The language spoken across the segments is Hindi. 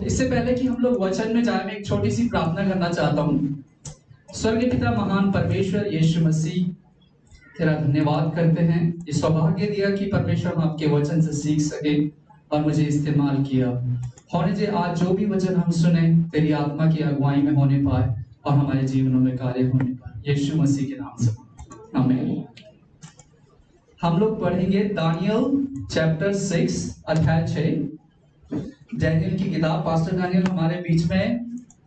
इससे पहले कि हम लोग वचन में जाए, मैं एक छोटी सी प्रार्थना करना चाहता हूँ। स्वर्गीय पिता महान परमेश्वर यीशु मसीह, तेरा धन्यवाद करते हैं ये सौभाग्य दिया कि परमेश्वर हम आपके वचन से सीख सके और मुझे इस्तेमाल किया। होने जे आज जो भी वचन हम सुने तेरी आत्मा की अगुवाई में होने पाए और हमारे जीवनों में कार्य होने पाए, यीशु मसीह के नाम से आमीन। हम लोग पढ़ेंगे दानियल चैप्टर 6 अध्याय 6। डैनियल की किताब। पास्टर डैनियल हमारे बीच में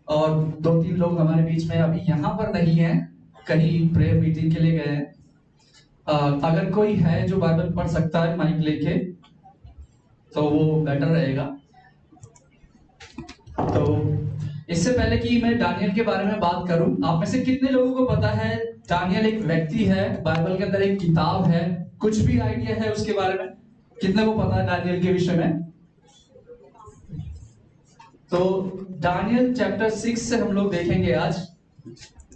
और 2-3 लोग हमारे बीच में अभी यहाँ पर नहीं है, कहीं प्रेयर मीटिंग के लिए गए हैं। अगर कोई है जो बाइबल पढ़ सकता है माइक लेके तो वो बेटर रहेगा। तो इससे पहले कि मैं दानियल के बारे में बात करूं, आप में से कितने लोगों को पता है दानियल एक व्यक्ति है, बाइबल के अंदर एक किताब है? कुछ भी आइडिया है उसके बारे में? कितने को पता है दानियल के विषय में? तो दानियल चैप्टर 6 से हम लोग देखेंगे आज।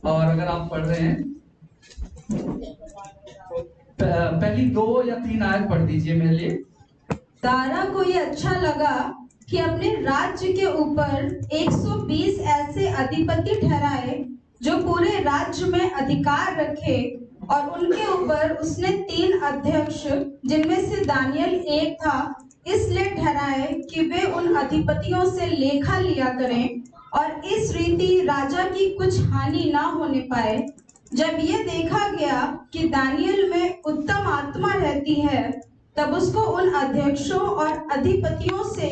और अगर आप पढ़ रहे हैं पहली 2 या 3 आयत पढ़ दीजिए मेरे लिए। दारा को ये अच्छा लगा कि अपने राज्य के ऊपर 120 ऐसे अधिपति ठहराए जो पूरे राज्य में अधिकार रखे, और उनके ऊपर उसने 3 अध्यक्ष जिनमें से दानियल एक था इसलिए ठहराए कि वे उन अधिपतियों से लेखा लिया करें और इस रीति राजा की कुछ हानि ना होने पाए। जब ये देखा गया कि दानियल में उत्तम आत्मा रहती है, तब उसको उन अध्यक्षों और अधिपतियों से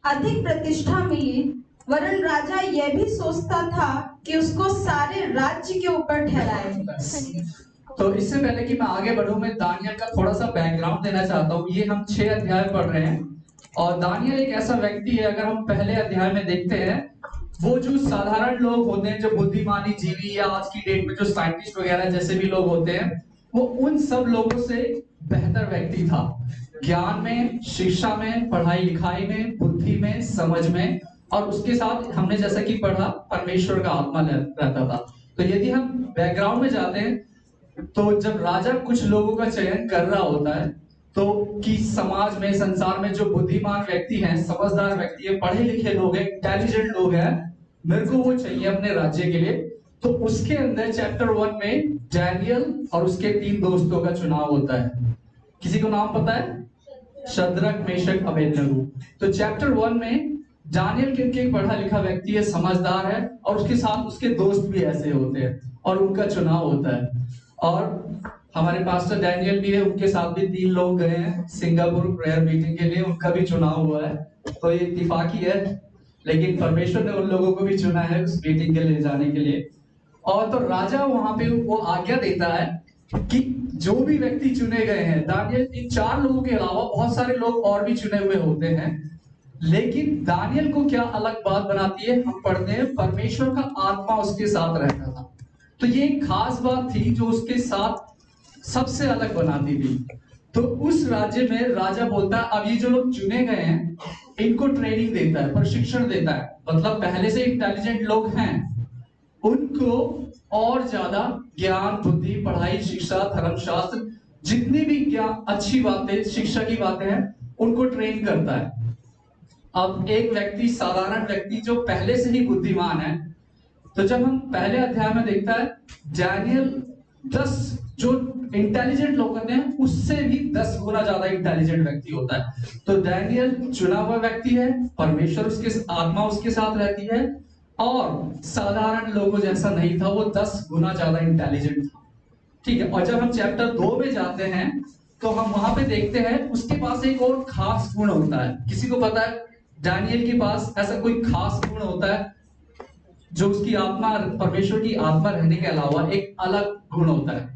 अधिक प्रतिष्ठा मिली, वरन राजा यह भी सोचता था कि उसको सारे राज्य के ऊपर ठहराए। तो इससे पहले कि मैं आगे बढ़ूं, मैं दानियल का थोड़ा सा बैकग्राउंड देना चाहता हूं। ये हम 6 अध्याय पढ़ रहे हैं और दानियल एक ऐसा व्यक्ति है, अगर हम पहले अध्याय में देखते हैं, वो जो साधारण लोग होते हैं, जो बुद्धिमानी जीवी या आज की डेट में जो साइंटिस्ट वगैरह जैसे भी लोग होते हैं, वो उन सब लोगों से बेहतर व्यक्ति था। ज्ञान में, शिक्षा में, पढ़ाई लिखाई में, बुद्धि में, समझ में, और उसके साथ हमने जैसा कि पढ़ा परमेश्वर का आत्मा रहता था। तो यदि हम बैकग्राउंड में जाते हैं तो जब राजा कुछ लोगों का चयन कर रहा होता है तो कि समाज में, संसार में जो बुद्धिमान व्यक्ति हैं, समझदार व्यक्ति है, पढ़े लिखे लोग हैं, इंटेलिजेंट लोग हैं, मेरे को वो चाहिए अपने राज्य के लिए। तो उसके अंदर चैप्टर 1 में डैनियल और उसके 3 दोस्तों का चुनाव होता है। किसी को नाम पता है? Shadrach, Meshach, Abednego. तो चैप्टर 1 में दानियल क्योंकि एक पढ़ा लिखा व्यक्ति है, समझदार है, और उसके साथ उसके दोस्त भी ऐसे होते हैं और उनका चुनाव होता है। और हमारे पास्टर डैनियल भी है, उनके साथ भी 3 लोग गए हैं सिंगापुर प्रेयर मीटिंग के लिए, उनका भी चुनाव हुआ है। तो ये इत्तेफाकी है, लेकिन परमेश्वर ने उन लोगों को भी चुना है उस मीटिंग के लिए जाने के लिए। और तो राजा वहां पे वो आज्ञा देता है कि जो भी व्यक्ति चुने गए हैं, दानियल इन 4 लोगों के अलावा बहुत सारे लोग और भी चुने हुए होते हैं, लेकिन दानियल को क्या अलग बात बनाती है, हम पढ़ते हैं परमेश्वर का आत्मा उसके साथ रहता था। तो ये एक खास बात थी जो उसके साथ सबसे अलग बनाती थी। तो उस राज्य में राजा बोलता है अब ये जो लोग चुने गए हैं इनको ट्रेनिंग देता है, प्रशिक्षण देता है, मतलब पहले से इंटेलिजेंट लोग हैं उनको और ज्यादा ज्ञान, बुद्धि, पढ़ाई, शिक्षा, धर्मशास्त्र, जितनी भी क्या अच्छी बातें, शिक्षा की बातें हैं, उनको ट्रेन करता है। अब एक व्यक्ति, साधारण व्यक्ति जो पहले से ही बुद्धिमान है, तो जब हम पहले अध्याय में देखता है डैनियल 10 जो इंटेलिजेंट लोग होते हैं उससे भी 10 गुना ज्यादा इंटेलिजेंट व्यक्ति होता है। तो डैनियल चुना हुआ व्यक्ति है, परमेश्वर उसके आत्मा उसके साथ रहती है, और साधारण लोगों जैसा नहीं था, वो 10 गुना ज्यादा इंटेलिजेंट था। ठीक है। और जब हम चैप्टर 2 में जाते हैं तो हम वहां पे देखते हैं उसके पास एक और खास गुण होता है। किसी को पता है डैनियल के पास ऐसा कोई खास गुण होता है जो उसकी आत्मा, परमेश्वर की आत्मा रहने के अलावा एक अलग गुण होता है?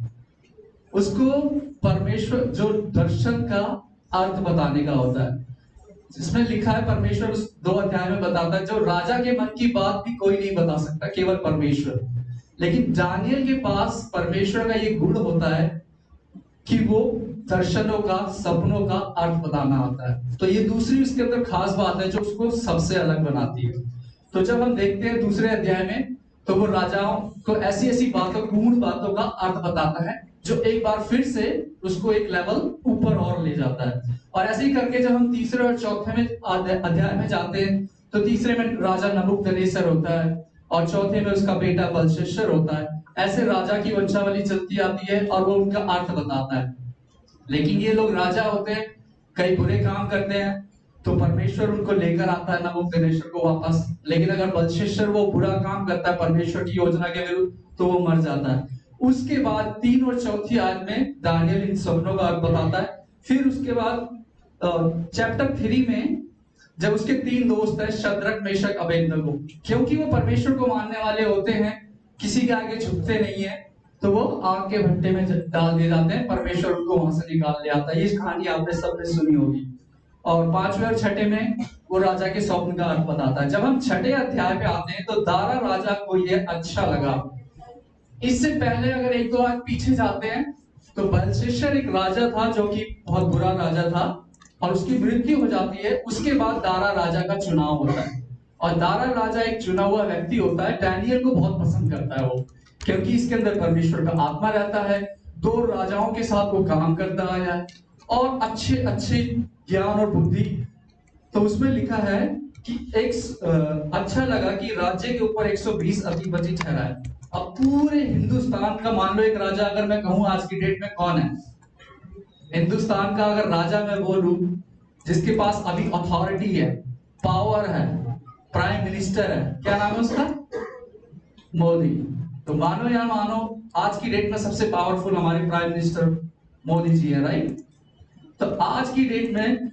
उसको परमेश्वर जो दर्शन का अर्थ बताने का होता है, जिसमें लिखा है परमेश्वर उस 2 अध्याय में बताता है जो राजा के मन की बात भी कोई नहीं बता सकता, केवल परमेश्वर। लेकिन दानियल के पास परमेश्वर का ये गुण होता है कि वो दर्शनों का, सपनों का अर्थ बताना आता है। तो ये दूसरी उसके अंदर खास बात है जो उसको सबसे अलग बनाती है। तो जब हम देखते हैं दूसरे अध्याय में, तो वो राजाओं को ऐसी ऐसी बातों, गूढ़ बातों का अर्थ बताता है जो एक बार फिर से उसको एक लेवल ऊपर और ले जाता है। और ऐसे ही करके जब हम तीसरे और चौथे में अध्याय में जाते हैं तो तीसरे में राजा नबूकदनेस्सर होता है और चौथे में उसका बेटा बेलशस्सर होता है। ऐसे राजा की वंशावली चलती आती है और वो उनका अर्थ बताता है। लेकिन ये लोग राजा होते हैं, कई बुरे काम करते हैं तो परमेश्वर उनको लेकर आता है नबूकदनेस्सर को वापस। लेकिन अगर बेलशस्सर वो बुरा काम करता है परमेश्वर की योजना के विरुद्ध तो वो मर जाता है। उसके बाद 3 और 4 आयत में दानियल इन सपनों का अर्थ बताता है। फिर उसके बाद चैप्टर 3 में जब उसके 3 दोस्त हैं शद्रक मेशक अबेदनगो, क्योंकि वो परमेश्वर को मानने वाले होते हैं, किसी के आगे झुकते नहीं है, तो वो आग के भट्टे में डाल दिए जाते हैं, परमेश्वर उनको वहां से निकाल ले आता है। ये कहानी आपने सबने सुनी होगी। और 5वें और 6ठे में वो राजा के स्वप्न का अर्थ बताता है। जब हम 6ठे अध्याय पे आते हैं तो दारा राजा को ये अच्छा लगा। इससे पहले अगर 1-2 आयत पीछे जाते हैं तो बेलशस्सर एक राजा था जो कि बहुत बुरा राजा था और उसकी मृत्यु हो जाती है। उसके बाद दारा राजा का चुनाव होता है और दारा राजा एक चुना हुआ व्यक्ति होता है। डैनियल को बहुत पसंद करता है वो, क्योंकि इसके अंदर परमेश्वर का आत्मा रहता है। 2 राजाओं के साथ वो काम करता आया है और अच्छे अच्छे ज्ञान और बुद्धि। तो उसमें लिखा है कि अच्छा लगा कि राज्य के ऊपर 120 अधिपति ठहराए। अब पूरे हिंदुस्तान का मान लो एक राजा, अगर मैं कहूं आज की डेट में कौन है हिंदुस्तान का, अगर राजा मैं बोलूं जिसके पास अभी अथॉरिटी है, पावर है, प्राइम मिनिस्टर है, क्या नाम है उसका? मोदी। तो मानो या मानो आज की डेट में सबसे पावरफुल हमारे प्राइम मिनिस्टर मोदी जी है, राइट? तो आज की डेट में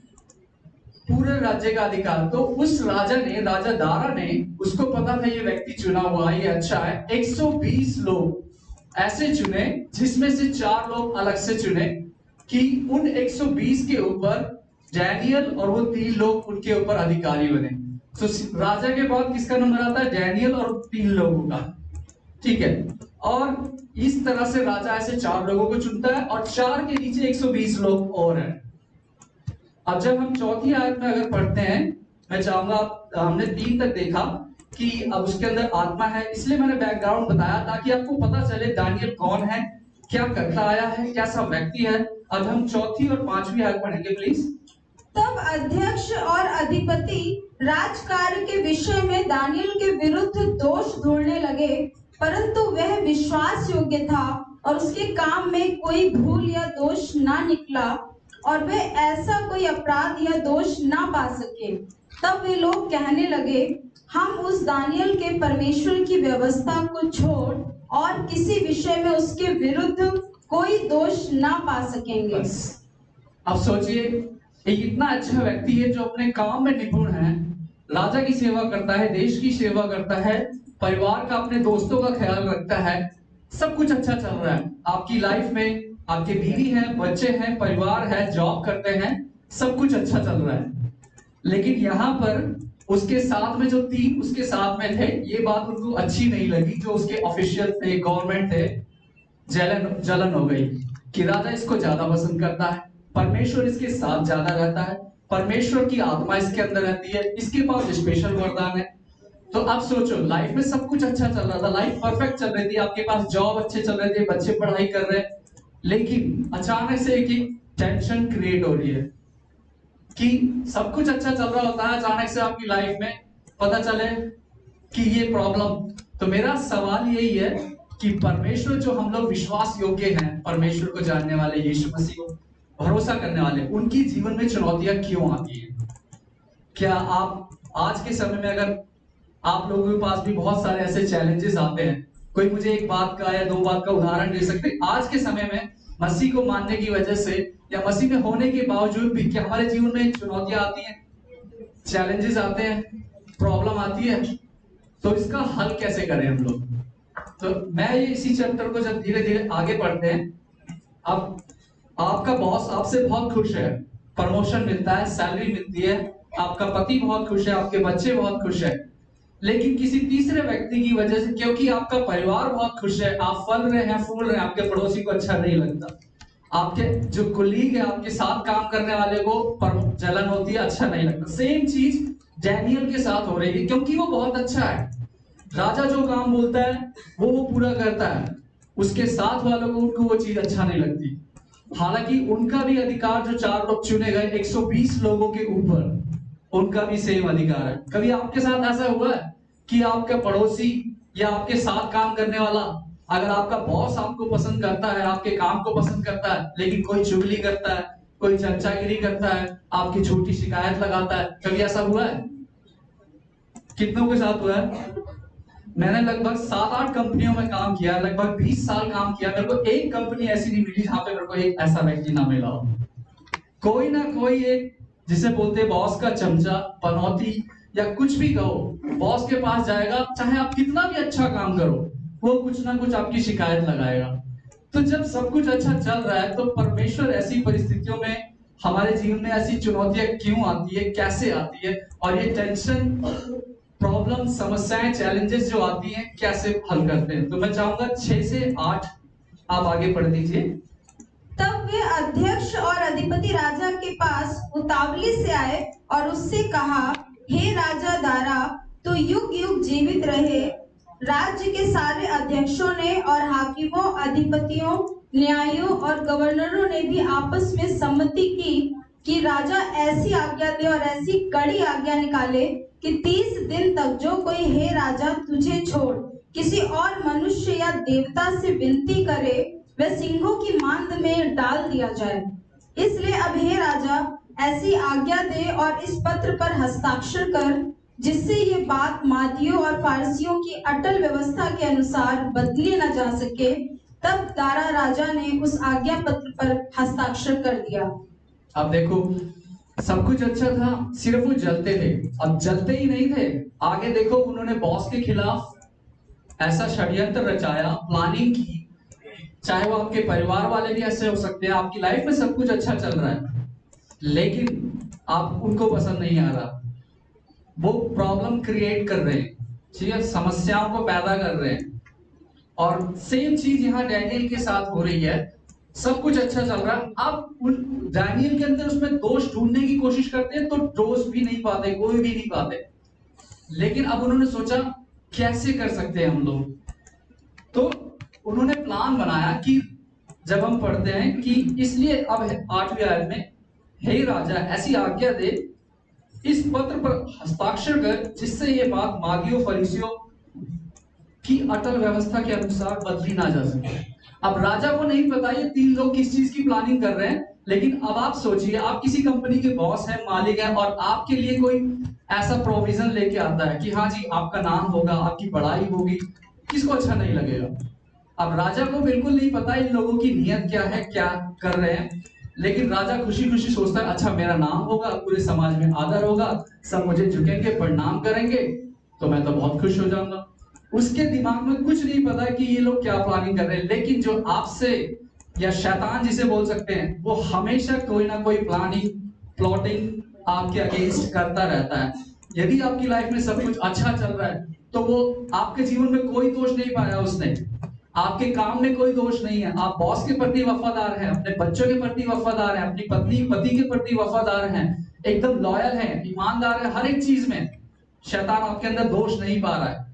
पूरे राज्य का अधिकार तो उस राजा ने, राजा दारा ने, उसको पता था ये व्यक्ति चुना हुआ ये अच्छा है। 120 लोग ऐसे चुने जिसमें से 4 लोग अलग से चुने कि उन 120 के ऊपर डैनियल और वो 3 लोग उनके ऊपर अधिकारी बने। तो राजा के बाद किसका नंबर आता है? डैनियल और 3 लोगों का, ठीक है। और इस तरह से राजा ऐसे 4 लोगों को चुनता है और 4 के नीचे 120 लोग और हैं। अब जब हम 4थी आयत में अगर पढ़ते हैं, मैं चाहूंगा, हमने 3 तक देखा कि अब उसके अंदर आत्मा है, इसलिए मैंने बैकग्राउंड बताया ताकि आपको पता चले दानियल कौन है, क्या करता आया है, कैसा व्यक्ति है। अब हम 4थी और 5वीं आयत पढ़ेंगे प्लीज। तब अध्यक्ष और अधिपति राजकार्य के विषय में दानियल के विरुद्ध दोष ढूंढने लगे, परंतु वह विश्वास योग्य था और उसके काम में कोई भूल या दोष ना निकला और वे ऐसा कोई अपराध या दोष ना पा सके। तब वे लोग कहने लगे, हम उस दानियल के परमेश्वर की व्यवस्था को छोड़ और किसी विषय में उसके विरुद्ध कोई दोष ना पा सकेंगे। अब सोचिए, एक इतना अच्छा व्यक्ति है जो अपने काम में निपुण है, राजा की सेवा करता है, देश की सेवा करता है, परिवार का, अपने दोस्तों का ख्याल रखता है, सब कुछ अच्छा चल रहा है आपकी लाइफ में, आपके बीवी है, बच्चे हैं, परिवार है, जॉब करते हैं, सब कुछ अच्छा चल रहा है। लेकिन यहाँ पर उसके साथ में जो 3 उसके साथ में थे, ये बात उनको अच्छी नहीं लगी, जो उसके ऑफिशियल थे, गवर्नमेंट थे, जलन हो गई कि राजा इसको ज्यादा पसंद करता है, परमेश्वर इसके साथ ज्यादा रहता है, परमेश्वर की आत्मा इसके अंदर रहती है, इसके पास स्पेशल वरदान है। तो अब सोचो, लाइफ में सब कुछ अच्छा चल रहा था, लाइफ परफेक्ट चल रही थी, आपके पास जॉब अच्छे चल रहे थे, बच्चे पढ़ाई कर रहे हैं, लेकिन अचानक से एक टेंशन क्रिएट हो रही है कि सब कुछ अच्छा चल रहा होता है, अचानक से आपकी लाइफ में पता चले कि ये प्रॉब्लम। तो मेरा सवाल यही है कि परमेश्वर, जो हम लोग विश्वास योग्य हैं, परमेश्वर को जानने वाले, यीशु मसीह को भरोसा करने वाले, उनकी जीवन में चुनौतियां क्यों आती हैं? क्या आप आज के समय में, अगर आप लोगों के पास भी बहुत सारे ऐसे चैलेंजेस आते हैं, कोई मुझे एक बात का या 2 बात का उदाहरण दे सकते हैं आज के समय में मसीह को मानने की वजह से या मसीह में होने के बावजूद भी क्या हमारे जीवन में चुनौतियां आती हैं, चैलेंजेस आते हैं, प्रॉब्लम आती है? तो इसका हल कैसे करें हम लोग? तो मैं ये इसी चैप्टर को जब धीरे धीरे आगे पढ़ते हैं, अब आपका बॉस आपसे बहुत खुश है, प्रमोशन मिलता है, सैलरी मिलती है, आपका पति बहुत खुश है, आपके बच्चे बहुत खुश है, लेकिन किसी तीसरे व्यक्ति की वजह से, क्योंकि आपका परिवार बहुत खुश है, आप फल रहे हैं, फूल रहे हैं, आपके पड़ोसी को अच्छा नहीं लगता, आपके जो कुलीग है, आपके साथ काम करने वाले को जलन होती है, अच्छा नहीं लगता। सेम चीज डैनियल के साथ हो रही है, क्योंकि वो बहुत अच्छा है, राजा जो काम बोलता है वो पूरा करता है, उसके साथ वालों को उनको वो चीज अच्छा नहीं लगती। हालांकि उनका भी अधिकार, जो 4 लोग चुने गए 120 लोगों के ऊपर, उनका भी सेम अधिकार है। कभी आपके साथ ऐसा हुआ है कि आपका पड़ोसी या आपके साथ काम करने वाला, अगर आपका बॉस आपको पसंद करता है, आपके काम को पसंद करता है, लेकिन कोई चुगली करता है, कोई चर्चागिरी करता है, आपकी झूठी शिकायत लगाता है, कभी ऐसा हुआ है? कितनों के साथ हुआ है? मैंने लगभग 7-8 कंपनियों में काम किया, लगभग 20 साल काम किया, मेरे को एक कंपनी ऐसी नहीं मिली जहां पे मेरे को एक ऐसा व्यक्ति ना मिला हो। कोई ना कोई एक, जिसे बोलते हैं बॉस का चमचा, पनौती या कुछ भी कहो, बॉस के पास जाएगा, चाहे आप कितना भी अच्छा काम करो, वो कुछ ना कुछ आपकी शिकायत लगाएगा। तो जब सब कुछ अच्छा चल रहा है, तो परमेश्वर ऐसी परिस्थितियों में, हमारे जीवन में ऐसी चुनौतियां क्यों आती है, कैसे आती है, और ये टेंशन, प्रॉब्लम, समस्याएं, चैलेंजेस जो आती हैं, कैसे हल करते हैं। तो मैं चाहूंगा 6 से 8 आप आगे पढ़ दीजिए। तब वे अध्यक्ष और अधिपति राजा के पास उतावली से आए और उससे कहा, हे राजा दारा, तो युग युग जीवित रहे। राज्य के सारे अध्यक्षों ने और हाकिमों, अधिपतियों, न्यायियों और गवर्नरों ने भी आपस में सम्मति की कि राजा ऐसी आज्ञा दे और ऐसी कड़ी आज्ञा निकाले कि 30 दिन तक जो कोई हे राजा तुझे छोड़ किसी और मनुष्य या देवता से विनती करे, वह सिंहों की मांद में डाल दिया जाए। इसलिए अब हे राजा ऐसी आज्ञा दे और इस पत्र पर हस्ताक्षर कर, जिससे ये बात मादियों और फारसियों की अटल व्यवस्था के अनुसार बदली न जा सके। तब दारा राजा ने उस आज्ञा पत्र पर हस्ताक्षर कर दिया। अब देखो, सब कुछ अच्छा था, सिर्फ वो जलते थे। अब जलते ही नहीं थे, आगे देखो, उन्होंने बॉस के खिलाफ ऐसा षड्यंत्र रचाया, प्लानिंग की। चाहे वो आपके परिवार वाले भी ऐसे हो सकते हैं, आपकी लाइफ में सब कुछ अच्छा चल रहा है, लेकिन आप उनको पसंद नहीं आ रहा, वो प्रॉब्लम क्रिएट कर रहे हैं, ठीक है, समस्याओं को पैदा कर रहे हैं। और सेम चीज यहाँ डैनियल के साथ हो रही है। सब कुछ अच्छा चल रहा है, अब उन डैनियल के अंदर उसमें दोष ढूंढने की कोशिश करते हैं, तो दोष भी नहीं पाते, कोई भी नहीं पाते। लेकिन अब उन्होंने सोचा कैसे कर सकते हैं हम लोग, तो उन्होंने प्लान बनाया कि जब हम पढ़ते हैं कि इसलिए अब 8वीं आयत में, हे राजा ऐसी आज्ञा दे, इस पत्र पर हस्ताक्षर कर, जिससे ये बात मागियों फरीसियों की अटल व्यवस्था के अनुसार बदली ना जा सके। अब राजा को नहीं पता ये 3 लोग किस चीज की प्लानिंग कर रहे हैं, लेकिन अब आप सोचिए, आप किसी कंपनी के बॉस हैं, मालिक हैं, और आपके लिए कोई ऐसा प्रोविजन लेके आता है कि हाँ जी आपका नाम होगा, आपकी बढ़ाई होगी, किसको अच्छा नहीं लगेगा। अब राजा को बिल्कुल नहीं पता इन लोगों की नीयत क्या है, क्या कर रहे हैं, लेकिन राजा खुशी खुशी सोचता है, अच्छा मेरा नाम होगा, पूरे समाज में आदर होगा, सब मुझे झुकेंगे, प्रणाम करेंगे, तो मैं तो बहुत खुश हो जाऊंगा। उसके दिमाग में कुछ नहीं पता कि ये लोग क्या प्लानिंग कर रहे हैं। लेकिन जो आपसे, या शैतान जिसे बोल सकते हैं, वो हमेशा कोई ना कोई प्लानिंग, प्लॉटिंग आपके अगेंस्ट करता रहता है। यदि आपकी लाइफ में सब कुछ अच्छा चल रहा है, तो वो आपके जीवन में कोई दोष नहीं पाया उसने, आपके काम में कोई दोष नहीं है, आप बॉस के प्रति वफादार हैं, अपने बच्चों के प्रति वफादार हैं, अपनी पत्नी पति के प्रति वफादार हैं, एकदम लॉयल हैं, ईमानदार है, हर एक चीज में शैतान आपके अंदर दोष नहीं पा रहा है।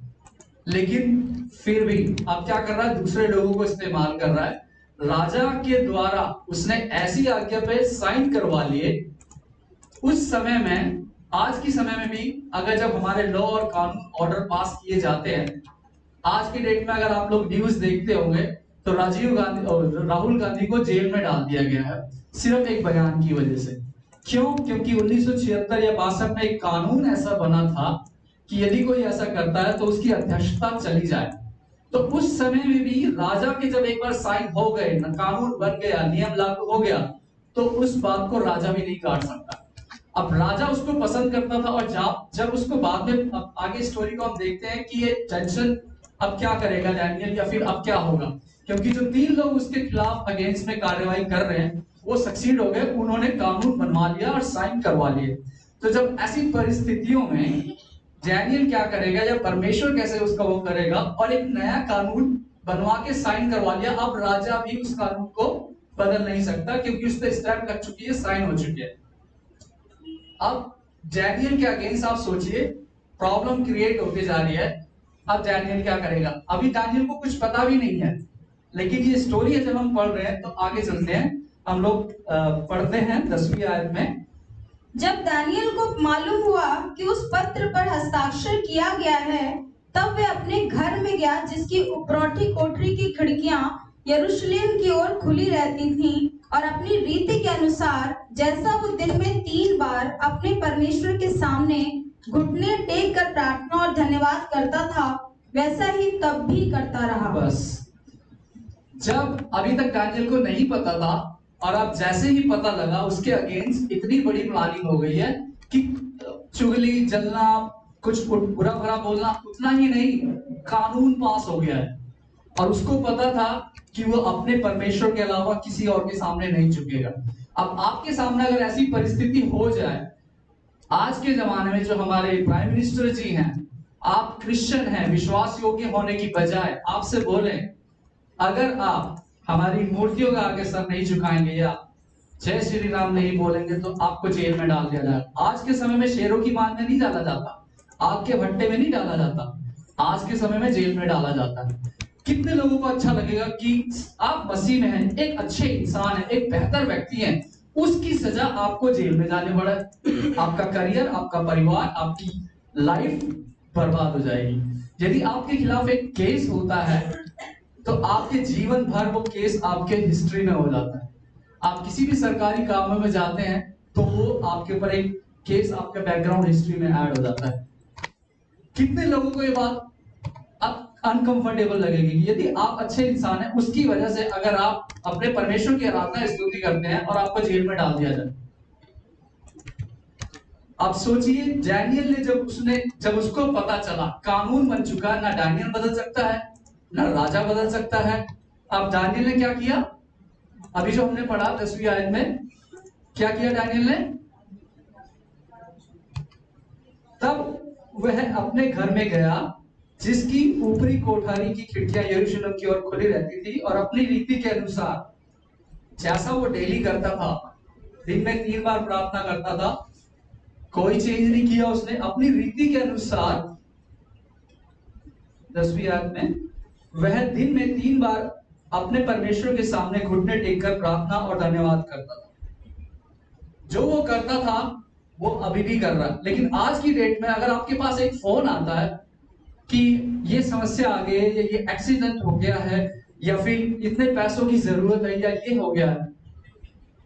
लेकिन फिर भी अब क्या कर रहा है, दूसरे लोगों को इस्तेमाल कर रहा है। राजा के द्वारा उसने ऐसी आज्ञा पे साइन करवा लिए। उस समय में, आज की समय में भी, अगर जब हमारे लॉ और कानून ऑर्डर पास किए जाते हैं, आज की डेट में अगर आप लोग न्यूज देखते होंगे, तो राजीव गांधी और राहुल गांधी को जेल में डाल दिया गया है, सिर्फ एक बयान की वजह से। क्यों? क्योंकि 1976 या 62 में एक कानून ऐसा बना था कि यदि कोई ऐसा करता है तो उसकी अध्यक्षता चली जाए। तो उस समय में भी राजा के जब एक बार साइन हो गए, कानून बन गया, नियम लागू हो गया, तो उस बात को राजा भी नहीं काट सकता। अब राजा उसको पसंद करता था, और जब उसको बाद में, अब आगे स्टोरी को हम देखते हैं कि ये टेंशन अब क्या करेगा डैनियल, या फिर अब क्या होगा, क्योंकि जो 3 लोग उसके खिलाफ अगेंस्ट में कार्रवाई कर रहे हैं, वो सक्सीड हो गए, उन्होंने कानून बनवा लिया और साइन करवा लिए। तो जब ऐसी परिस्थितियों में डैनियल क्या करेगा, या परमेश्वर कैसे उसका वो करेगा, और एक नया कानून बनवा के साइन करवा लिया। अब राजा भी उस कानून को बदल नहीं सकता, क्योंकि उस पर स्टैम्प लग चुकी है, साइन हो चुकी है। अब डैनियल के अगेंस्ट आप सोचिए, प्रॉब्लम क्रिएट होते जा रही है। अब डैनियल क्या करेगा? अभी डैनियल को कुछ पता भी नहीं है, लेकिन ये स्टोरी है, जब हम पढ़ रहे हैं तो आगे चलते हैं। हम लोग पढ़ते हैं 10वीं आयत में, जब दानियल को मालूम हुआ कि उस पत्र पर हस्ताक्षर किया गया है, तब वह अपने घर में गया, जिसकी उपरौठी कोठरी की खिड़कियां यरूशलेम की ओर खुली रहती थीं, और अपनी रीति के अनुसार जैसा वो दिन में 3 बार अपने परमेश्वर के सामने घुटने टेक कर प्रार्थना और धन्यवाद करता था, वैसा ही तब भी करता रहा। बस जब अभी तक दानियल को नहीं पता था, और अब जैसे ही पता लगा, उसके अगेंस्ट इतनी बड़ी प्लानिंग हो गई है कि चुगली, जलना, कुछ बुरा भरा बोलना, उतना ही नहीं, कानून पास हो गया है। और उसको पता था कि वो अपने परमेश्वर के अलावा किसी और के सामने नहीं झुकेगा। अब आपके सामने अगर ऐसी परिस्थिति हो जाए, आज के जमाने में जो हमारे प्राइम मिनिस्टर जी हैं, आप क्रिश्चियन हैं, विश्वास योग्य होने की बजाय आपसे बोलें, अगर आप हमारी मूर्तियों का आगे सर नहीं झुकाएंगे या जय श्री राम नहीं बोलेंगे, तो आपको जेल में डाल दिया जाएगा। आज के समय में शेरों की मान में नहीं डाला जाता, आग के भट्टे में नहीं डाला जाता, आज के समय में जेल में डाला जाता है। कितने लोगों को अच्छा लगेगा कि आप मसीह में हैं, एक अच्छे इंसान है, एक बेहतर व्यक्ति है, उसकी सजा आपको जेल में जाने पड़ा है। आपका करियर, आपका परिवार, आपकी लाइफ बर्बाद हो जाएगी। यदि आपके खिलाफ एक केस होता है, तो आपके जीवन भर वो केस आपके हिस्ट्री में हो जाता है। आप किसी भी सरकारी कामों में जाते हैं, तो वो आपके ऊपर एक केस आपके बैकग्राउंड हिस्ट्री में ऐड हो जाता है। कितने लोगों को ये बात अनकंफर्टेबल लगेगी कि यदि आप अच्छे इंसान हैं, उसकी वजह से अगर आप अपने परमेश्वर की आराधना स्तुति करते हैं और आपको जेल में डाल दिया जाए। अब सोचिए, डैनियल ने जब उसको पता चला, कानून बन चुका, ना डैनियल बदल सकता है, ना राजा बदल सकता है। अब डैनियल ने क्या किया? अभी जो हमने पढ़ा 10वीं आयत में, क्या किया डैनियल ने? तब वह अपने घर में गया, जिसकी ऊपरी कोठारी की खिड़कियां यरूशलेम की ओर खुली रहती थी, और अपनी रीति के अनुसार जैसा वो डेली करता था, दिन में 3 बार प्रार्थना करता था, कोई चेंज नहीं किया उसने। अपनी रीति के अनुसार 10वीं आयत में, वह दिन में 3 बार अपने परमेश्वर के सामने घुटने टेककर प्रार्थना और धन्यवाद करता था। जो वो करता था वो अभी भी कर रहा है। लेकिन आज की डेट में अगर आपके पास एक फोन आता है कि ये समस्या आ गई है, ये एक्सीडेंट हो गया है, या फिर इतने पैसों की जरूरत है, या ये हो गया है,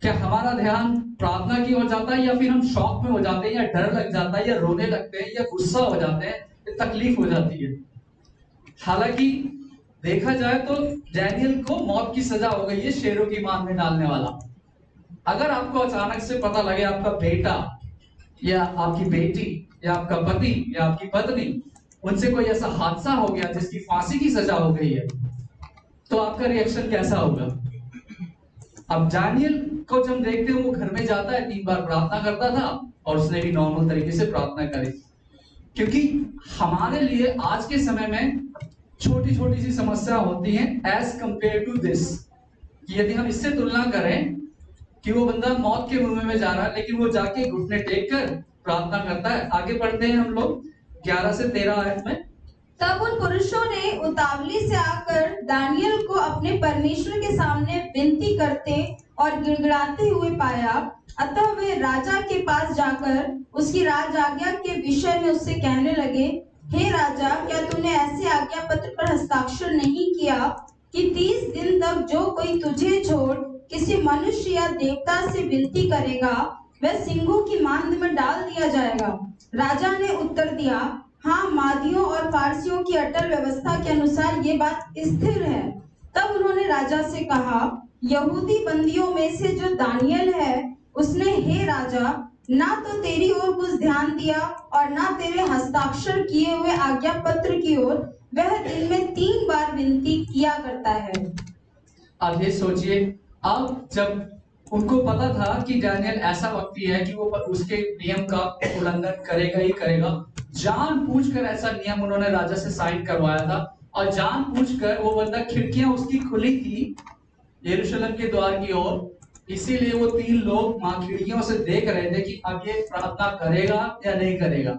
क्या हमारा ध्यान प्रार्थना की ओर जाता है, या फिर हम शॉक में हो जाते हैं, या डर लग जाता है, या रोने लगते हैं, या गुस्सा हो जाते हैं, तकलीफ हो जाती है? हालांकि देखा जाए तो डैनियल को मौत की सजा हो गई है, शेरों की मान में डालने वाला। अगर आपको अचानक से पता लगे आपका बेटा या आपकी बेटी या आपका पति या आपकी पत्नी, उनसे कोई ऐसा हादसा हो गया जिसकी फांसी की सजा हो गई है, तो आपका रिएक्शन कैसा होगा? अब डैनियल को जब देखते हैं, वो घर में जाता है, 3 बार प्रार्थना करता था, और उसने भी नॉर्मल तरीके से प्रार्थना करी। क्योंकि हमारे लिए आज के समय में छोटी छोटी सी समस्या होती है एज कंपेयर टू दिस, कि यदि हम इससे तुलना करें कि वो बंदा मौत के मुंह में जा रहा है, लेकिन वो जाके घुटने टेक कर प्रार्थना करता है। आगे पढ़ते हैं हम लोग 11 से 13 आयत में। तब उन पुरुषों ने उतावली से आकर दानियल को अपने परमेश्वर के सामने विनती करते और गिड़गिड़ाते हुए पाया। अतः वे राजा के पास जाकर उसकी राज आज्ञा के विषय में उससे कहने लगे, हे राजा, क्या तूने ऐसे आज्ञा पत्र पर हस्ताक्षर नहीं किया कि 30 दिन तक जो कोई तुझे छोड़ किसी मनुष्य या देवता से विनती करेगा, वह सिंहों की मांद में डाल दिया जाएगा? राजा ने उत्तर दिया, हाँ, मादियों और फारसियों की अटल व्यवस्था के अनुसार ये बात स्थिर है। तब उन्होंने राजा से कहा, यहूदी बंदियों में से जो दानियल है, उसने हे राजा, ना तो तेरी ओर कुछ ध्यान दिया और ना तेरे हस्ताक्षर किए हुए आज्ञा पत्र की ओर। वह दिन में 3 बार विनती किया करता है। अब ये सोचिए, अब जब उनको पता था कि डैनियल ऐसा व्यक्ति है कि वो उसके नियम का उल्लंघन करेगा ही करेगा, जानबूझकर ऐसा नियम उन्होंने राजा से साइन करवाया था, और जानबूझकर वो बंदा, खिड़कियां उसकी खुली थी यरूशलेम के द्वार की ओर, इसीलिए वो 3 लोग मां खिड़कियों से देख रहे थे कि अब ये प्रार्थना करेगा या नहीं करेगा,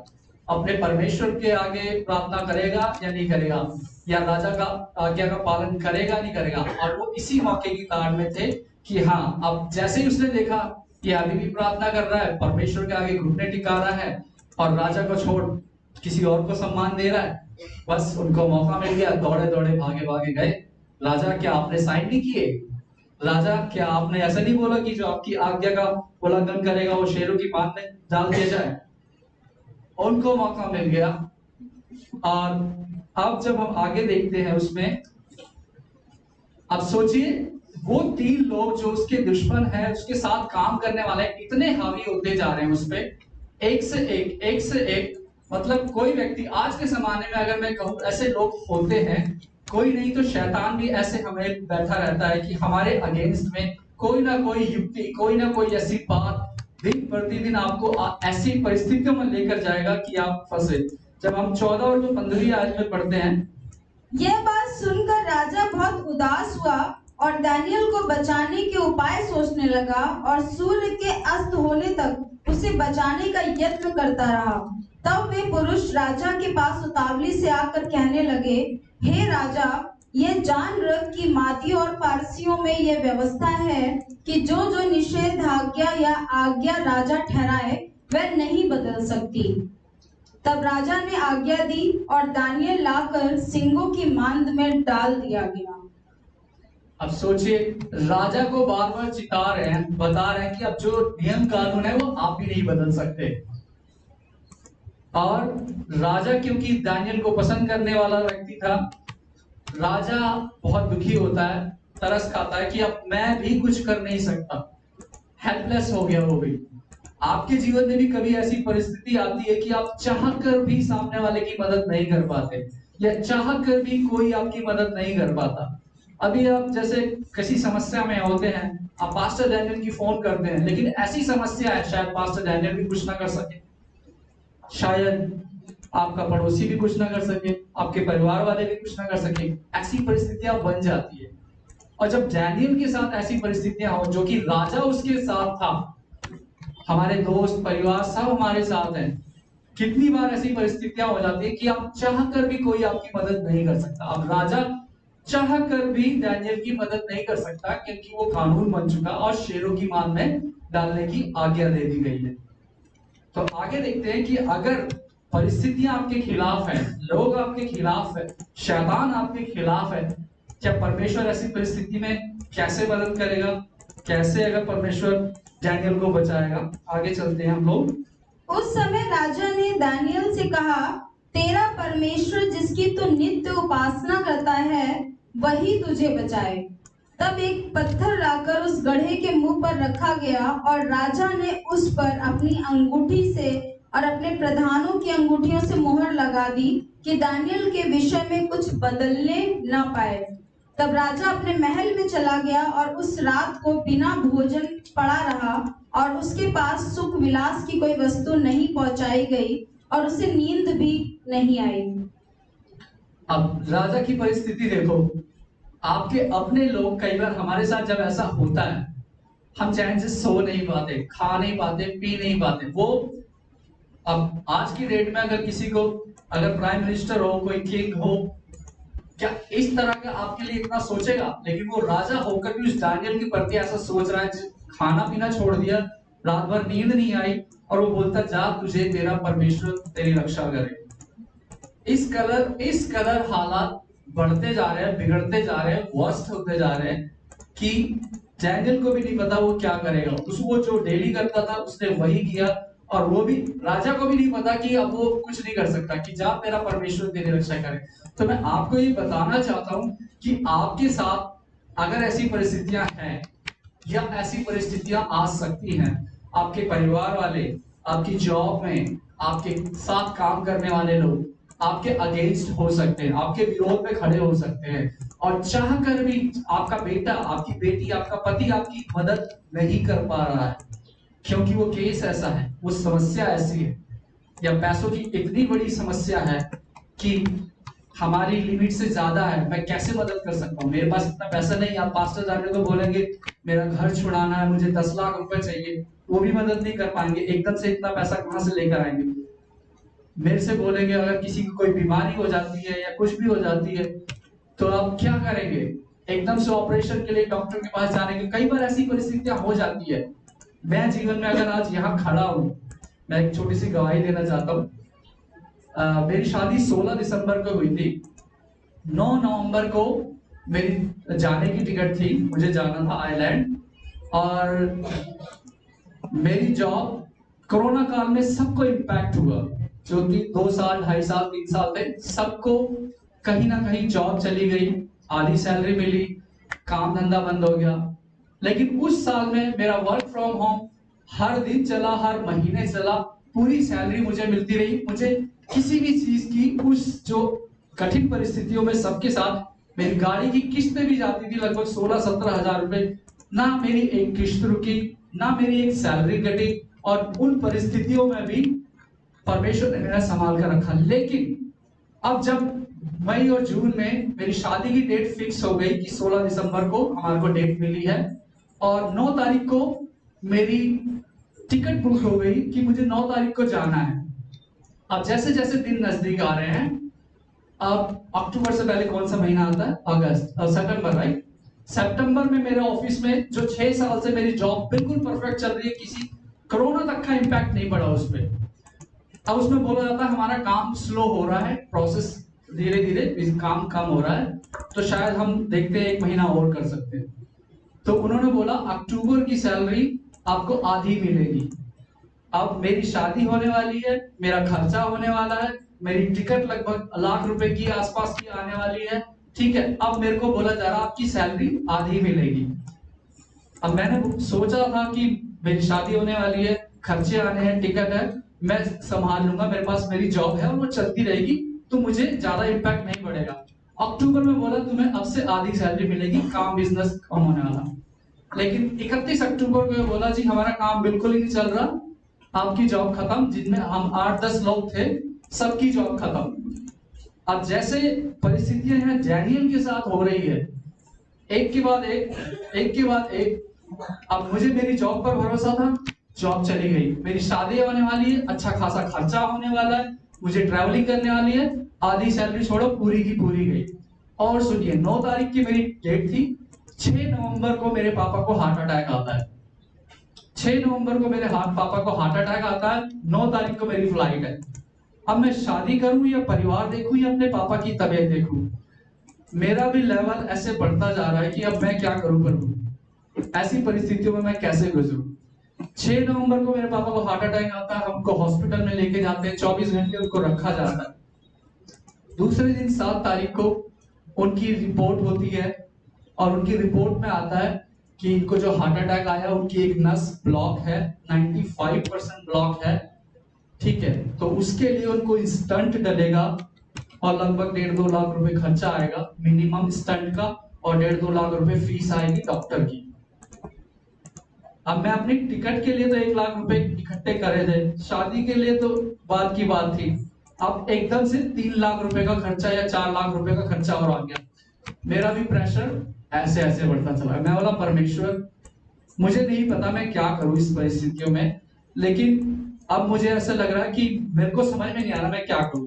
अपने परमेश्वर के आगे प्रार्थना करेगा या नहीं करेगा, या राजा का आज्ञा का पालन करेगा नहीं करेगा। और वो इसी मौके की ताड़ में थे कि हाँ, अब जैसे ही उसने देखा ये अभी भी प्रार्थना कर रहा है, परमेश्वर के आगे घुटने टिका रहा है और राजा को छोड़ किसी और को सम्मान दे रहा है। बस उनको मौका मिल गया, दौड़े दौड़े भागे भागे गए। राजा क्या आपने साइन नहीं किए? राजा क्या आपने ऐसा नहीं बोला कि जो आपकी आज्ञा का उल्लंघन करेगा वो शेरों की बात में डाल दिया जाए? उनको मौका मिल गया। और अब जब हम आगे देखते हैं उसमें, अब सोचिए वो 3 लोग जो उसके दुश्मन हैं, उसके साथ काम करने वाले इतने हावी होते जा रहे हैं उस पे, एक से एक। मतलब कोई व्यक्ति आज के जमाने में अगर मैं कहूं ऐसे लोग होते हैं, कोई नहीं तो शैतान भी ऐसे हमें बैठा रहता है कि हमारे अगेंस्ट में कोई ना कोई युक्ति, कोई ना कोई ऐसी बात दिन प्रतिदिन आपको ऐसी परिस्थितियों में लेकर जाएगा कि आप फंसे। जब हम 14 और 15 आयत में पढ़ते हैं, यह बात सुनकर राजा बहुत उदास हुआ और दानियल को बचाने के उपाय सोचने लगा और सूर्य के अस्त होने तक उसे बचाने का यत्न करता रहा। तब वे पुरुष राजा के पास उतावली से आकर कहने लगे, हे राजा, ये जान रख कि मादी और पारसियों में यह व्यवस्था है कि जो जो निषेधाज्ञा या आज्ञा राजा ठहराए वह नहीं बदल सकती। तब राजा ने आज्ञा दी और दानियल लाकर सिंहों की मांद में डाल दिया गया। अब सोचिए, राजा को बार बार चिता रहे हैं, बता रहे हैं कि अब जो नियम कानून है वो आप भी नहीं बदल सकते। और राजा क्योंकि दानियल को पसंद करने वाला व्यक्ति था, राजा बहुत दुखी होता है, तरस खाता है कि अब मैं भी कुछ कर नहीं सकता, हेल्पलेस हो गया वो भी। आपके जीवन में भी कभी ऐसी परिस्थिति आती है कि आप चाह कर भी सामने वाले की मदद नहीं कर पाते, या चाह कर भी कोई आपकी मदद नहीं कर पाता। अभी आप जैसे किसी समस्या में होते हैं, आप पास्टर डैनियल की फोन करते हैं, लेकिन ऐसी समस्या है शायद पास्टर डैनियल भी कुछ ना कर सके, शायद आपका पड़ोसी भी कुछ ना कर सके, आपके परिवार वाले भी कुछ ना कर सके। ऐसी परिस्थितियां बन जाती है। और जब डैनियल के साथ ऐसी परिस्थितियां हो, जो कि राजा उसके साथ था, हमारे दोस्त परिवार सब हमारे साथ हैं, कितनी बार ऐसी परिस्थितियां हो जाती है कि आप चाह कर भी कोई आपकी मदद नहीं कर सकता। अब राजा चाह कर भी डैनियल की मदद नहीं कर सकता, क्योंकि वो कानून बन चुका और शेरों की मान में डालने की आज्ञा दे दी गई है। तो आगे देखते हैं कि अगर परिस्थितियां आपके खिलाफ है, लोग आपके खिलाफ है, शैतान आपके खिलाफ है, क्या परमेश्वर ऐसी परिस्थिति में कैसे मदद करेगा, कैसे अगर परमेश्वर डैनियल को बचाएगा? आगे चलते हैं हम लोग। उस समय राजा ने दानियल से कहा, तेरा परमेश्वर जिसकी तू नित्य उपासना करता है वही तुझे बचाए। तब एक पत्थर लाकर उस गड्ढे के मुंह पर रखा गया और राजा ने उस पर अपनी अंगूठी से और अपने प्रधानों की अंगूठियों से मोहर लगा दी कि दानियल के विषय में कुछ बदलने न पाए। तब राजा अपने महल में चला गया और उस रात को बिना भोजन पड़ा रहा और उसके पास सुख विलास की कोई वस्तु नहीं पहुंचाई गई और उसे नींद भी नहीं आई। अब राजा की परिस्थिति देखो। आपके अपने लोग, कई बार हमारे साथ जब ऐसा होता है, हम चैन से सो नहीं पाते, खा नहीं पाते, पी नहीं पाते। वो अब आज की डेट में अगर किसी को, अगर प्राइम मिनिस्टर हो, कोई किंग हो, क्या इस तरह का आपके लिए इतना सोचेगा? लेकिन वो राजा होकर भी उस दानियल के प्रति ऐसा सोच रहा है, खाना पीना छोड़ दिया, रात भर नींद नहीं आई, और वो बोलता, जा तुझे तेरा परमेश्वर तेरी रक्षा करे। इस कदर हालात बढ़ते जा रहे हैं, बिगड़ते जा रहे हैं, वर्स्ट होते जा रहे हैं कि डैनियल को भी नहीं पता वो क्या करेगा। वो जो डेली करता था उसने वही किया, और वो भी राजा को भी नहीं पता कि अब वो कुछ नहीं कर सकता, कि जा तेरा परमेश्वर तेरी रक्षा करे। तो मैं आपको ये बताना चाहता हूं कि आपके साथ अगर ऐसी परिस्थितियां हैं या ऐसी परिस्थितियां आ सकती हैं, आपके परिवार वाले, आपकी जॉब में आपके साथ काम करने वाले लोग आपके अगेंस्ट हो सकते हैं, आपके विरोध में खड़े हो सकते हैं, और चाह कर भी आपका बेटा, आपकी बेटी, आपका पति आपकी मदद नहीं कर पा रहा है, क्योंकि वो केस ऐसा है, वो समस्या ऐसी है, या पैसों की इतनी बड़ी समस्या है कि हमारी लिमिट से ज्यादा है। मैं कैसे मदद कर सकता हूँ? मेरे पास इतना पैसा नहीं। आप पास्टर जाने तो बोलेंगे मेरा घर छुड़ाना है, मुझे 10 लाख रुपए चाहिए, वो भी मदद नहीं कर पाएंगे। एकदम से इतना पैसा कहां से लेकर आएंगे? मेरे से बोलेंगे अगर किसी की कोई बीमारी हो जाती है या कुछ भी हो जाती है तो आप क्या करेंगे? एकदम से ऑपरेशन के लिए डॉक्टर के पास जाने के, कई बार ऐसी परिस्थितियां हो जाती है। मैं जीवन में अगर आज यहाँ खड़ा हूँ, मैं एक छोटी सी गवाही देना चाहता हूँ। मेरी शादी 16 दिसंबर को हुई थी। 9 नवंबर को मेरी जाने की टिकट थी, मुझे जाना था आयरलैंड। और मेरी जॉब कोरोना काल में सबको इम्पैक्ट हुआ, जो कि 2 साल 2.5 साल 3 साल थे, सबको कहीं ना कहीं जॉब चली गई, आधी सैलरी मिली, काम धंधा बंद हो गया। लेकिन उस साल में मेरा वर्क फ्रॉम होम हर दिन चला, हर महीने चला, पूरी सैलरी मुझे मिलती रही। मुझे किसी भी चीज की उस जो कठिन परिस्थितियों में सबके साथ, मेरी गाड़ी की किस्तें भी जाती थी लगभग 16-17 हजार रुपए, ना मेरी एक किस्त रुकी, ना मेरी एक सैलरी घटी, और उन परिस्थितियों में भी परमेश्वर ने मेरा संभाल कर रखा। लेकिन अब जब मई और जून में मेरी शादी की डेट फिक्स हो गई कि 16 दिसंबर को हमारे को डेट मिली है, और 9 तारीख को मेरी टिकट बुक हो गई कि मुझे 9 तारीख को जाना है। अब जैसे जैसे दिन नजदीक आ रहे हैं, अब अक्टूबर से पहले कौन सा महीना आता है? अगस्त, सितंबर, राइट? सितंबर में मेरे ऑफिस में जो 6 साल से मेरी जॉब बिल्कुल परफेक्ट चल रही है, किसी कोरोना तक का इंपैक्ट नहीं पड़ा उस पर। अब उसमें बोला जाता है हमारा काम स्लो हो रहा है, प्रोसेस धीरे धीरे काम कम हो रहा है, तो शायद हम देखते हैं 1 महीना और कर सकते हैं। तो उन्होंने बोला अक्टूबर की सैलरी आपको आधी मिलेगी। अब मेरी शादी होने वाली है, मेरा खर्चा होने वाला है, मेरी टिकट लगभग ₹1,00,000 की आसपास की आने वाली है, ठीक है। अब मेरे को बोला जा रहा आपकी सैलरी आधी मिलेगी। अब मैंने सोचा था कि मेरी शादी होने वाली है, खर्चे आने हैं, टिकट है, मैं संभाल लूंगा, मेरे पास मेरी जॉब है और वो चलती रहेगी, तो मुझे ज्यादा इम्पैक्ट नहीं पड़ेगा। अक्टूबर में बोला तुम्हें अब से आधी सैलरी मिलेगी, काम बिजनेस कम होने वाला। लेकिन 31 अक्टूबर को बोला जी हमारा काम बिल्कुल ही नहीं चल रहा, आपकी जॉब खत्म। जिनमें हम 8-10 लोग थे, सबकी जॉब खत्म। अब जैसे परिस्थितियां यहाँ डैनियल के साथ हो रही है, एक के बाद एक के बाद एक। अब मुझे मेरी जॉब पर भरोसा था, जॉब चली गई। मेरी शादी होने वाली है, अच्छा खासा खर्चा होने वाला है, मुझे ट्रैवलिंग करने वाली है, आधी सैलरी छोड़ो पूरी की पूरी गई। और सुनिए, 9 तारीख की मेरी डेट थी, 6 नवंबर को मेरे पापा को हार्ट अटैक आता है। 6 नवंबर को मेरे पापा को हार्ट अटैक आता है, 9 तारीख को मेरी फ्लाइट है। अब मैं शादी करूं या परिवार देखूं या अपने पापा की तबीयत देखूं? मेरा भी लेवल ऐसे बढ़ता जा रहा है कि अब मैं क्या करूं प्रभु, ऐसी परिस्थितियों में मैं कैसे गुजरूं। 6 नवंबर को मेरे पापा को हार्ट अटैक आता है, हमको हॉस्पिटल में लेके जाते हैं, 24 घंटे उनको रखा जाता है। दूसरे दिन 7 तारीख को उनकी रिपोर्ट होती है, और उनकी रिपोर्ट में आता है कि इनको जो हार्ट अटैक आया उनकी एक नस ब्लॉक है, 95% ब्लॉक है, ठीक है। तो उसके लिए उनको स्टंट डलेगा, और लगभग 1.5-2 लाख रुपए खर्चा आएगा मिनिमम स्टंट का, और 1.5-2 लाख रुपए फीस आएगी डॉक्टर की। अब मैं अपनी टिकट के लिए तो 1 लाख रुपए इकट्ठे करे थे, शादी के लिए तो बात की बात थी। अब एकदम से 3 लाख रुपए का खर्चा या 4 लाख रुपए का खर्चा और आ गया। मेरा भी प्रेशर ऐसे ऐसे बढ़ता चला। मैं बोला परमेश्वर, मुझे नहीं पता मैं क्या करूं इस परिस्थितियों में, लेकिन अब मुझे ऐसा लग रहा है कि मेरे को समझ में नहीं आ रहा मैं क्या करूं।